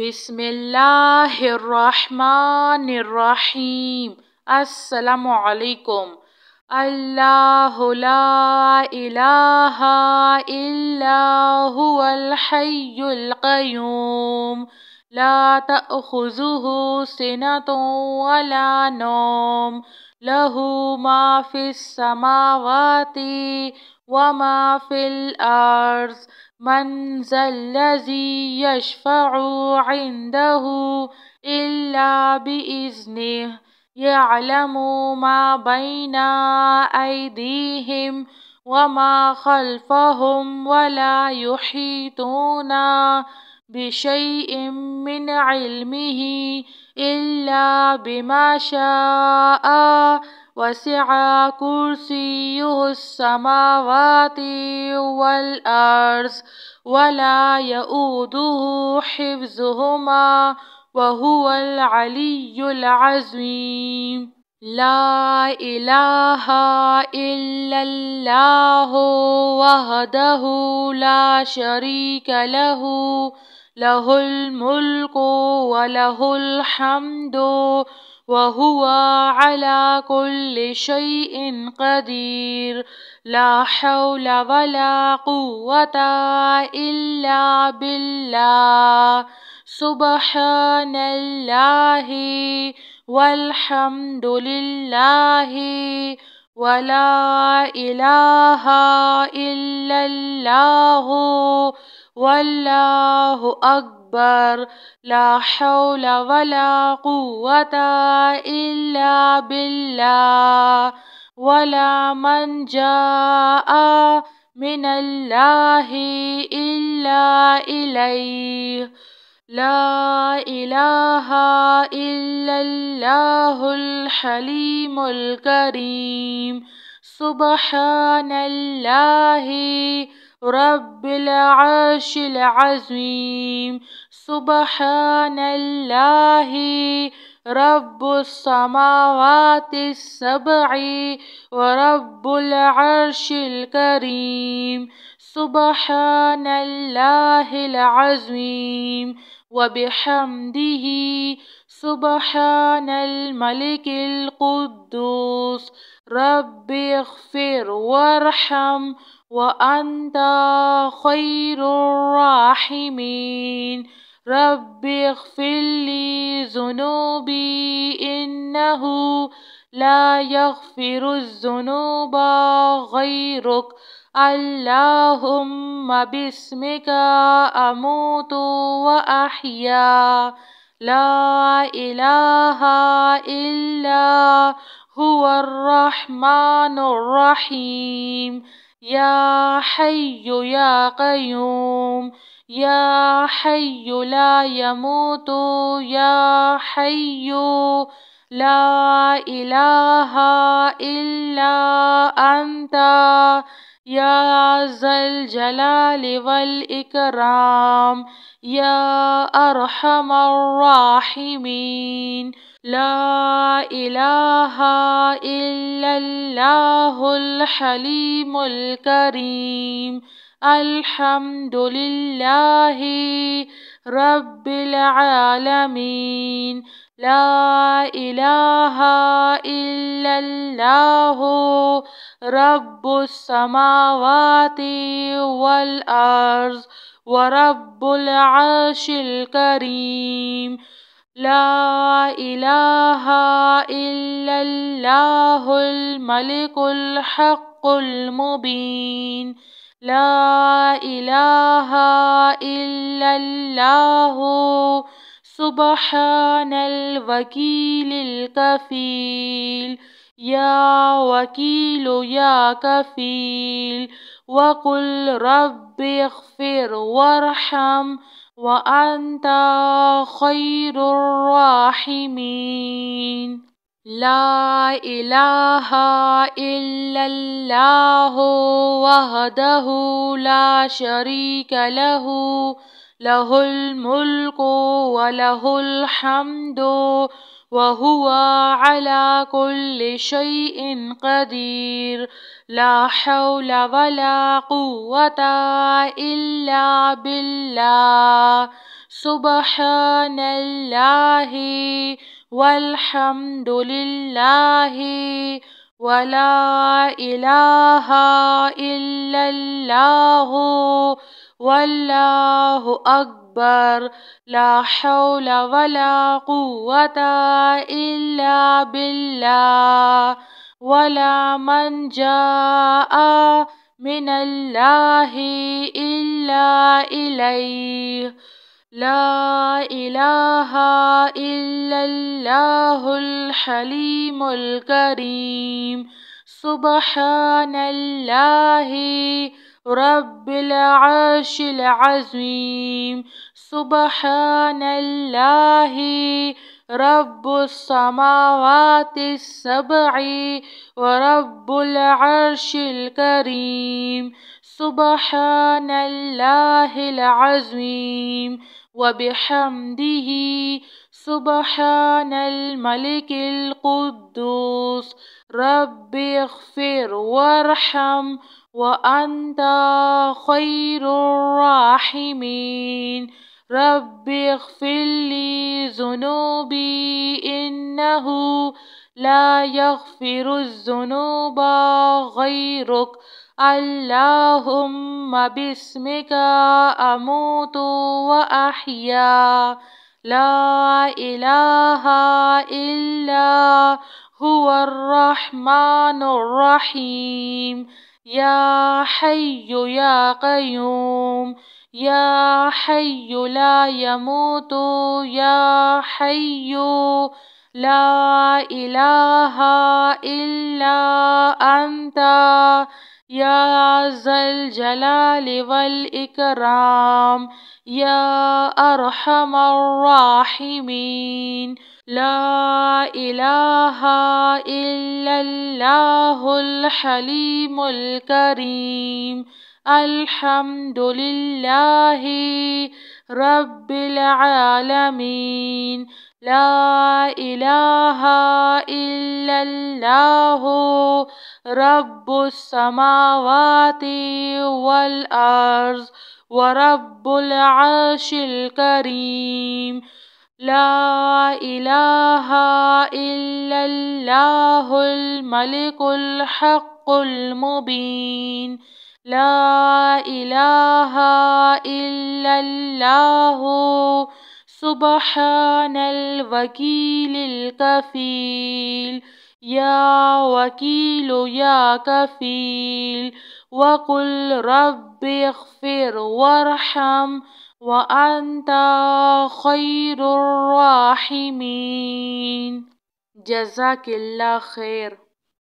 بسم اللہ الرحمن الرحیم۔ السلام علیکم۔ اللہ لا الہ الا هو الحی القیوم لا تأخذہ سنۃ ولا نوم لہ ما فی السماوات وما فی الارض من ذا الذی یشفع عنده الا بإذنہ یعلم ما بین ایدیہم وما خلفہم ولا یحیطون بشیء من علمہ الا بما شاء وسع کرسیہ السماوات والارض ولا یؤودہ حفظہما وہو العلی العظیم۔ لا الہ الا اللہ وحدہ لا شریک لہ لہ الملک ولہ الحمد وہو علی کل شیء قدیر۔ لا حول ولا قوة الا باللہ۔ سبحان اللہ والحمد للہ ولا الہ الا اللہ واللہ اکبر۔ لا حول ولا قوة الا باللہ ولا منجا من اللہ الا الیہ۔ لا الہ الا اللہ الحلیم الکریم۔ سبحان اللہ رب العرش العظیم۔ سبحان اللہ رب السماوات السبع ورب العرش الکریم۔ سبحان اللہ العظیم وبحمدہ۔ سبحان الملک القدوس رب اغفر وارحم وانت خیر الراحمین۔ رب اغفر لی ذنوبی انہ لا یغفر الذنوب غیرک۔ اللہم باسمک اموت واحیا۔ لا الہ الا هو الرحمن الرحیم۔ یا حی یا قیوم یا حی لا یموت یا حی لا الہ الا انت یا ذا الجلال والاکرام یا ارحم الراحمین۔ لا الہ الا اللہ الحلیم الکریم۔ الحمد للہ رب العالمین۔ لا الہ الا اللہ رب السماوات والارض ورب العرش الکریم۔ لا الہ الا اللہ الملک الحق المبین۔ لا الہ الا اللہ سبحان الوکیل الکفیل۔ یا وکیل یا کفیل وقل رب اغفر وارحم وانت خیر الراحمین۔ لا الہ الا اللہ وحدہ لا شریک لہ لہ الملک ولہ الحمد وہو علی کل شیء قدیر۔ لا حول ولا قوة الا باللہ۔ سبحان الله والحمد لله ولا إله إلا الله والله أكبر لا حول ولا قوة إلا بالله ولا منجا من الله إلا إليه لا إله إلا الله الحليم الكريم سبحان الله رب العرش العظيم سبحان الله رب السماوات السبع ورب العرش الكريم سبحان الله العظيم وبحمده سبحان الملك القدوس رب اغفر وارحم وأنت خير الراحمين رب اغفر لي ذنوبي إنه لا يغفر الذنوب غيرك اللهم باسمك أموت وأحيا لا إله إلا هو الرحمن الرحيم يا حي يا قيوم يا حي لا يموت يا حي لا إله إلا أنت يا ذا الجلال والإكرام يا أرحم الراحمين لا إله إلا الله الحليم الكريم الحمد لله رب العالمين لا إله إلا الله رب السماوات والأرض ورب العرش الكريم لا إله إلا الله الملك الحق المبين لا إله إلا الله سبحان الوكيل الكفيل يا وكيل يا كفيل وقل رب اغفر وارحم وأنت خير الراحمين جزاك الله خير.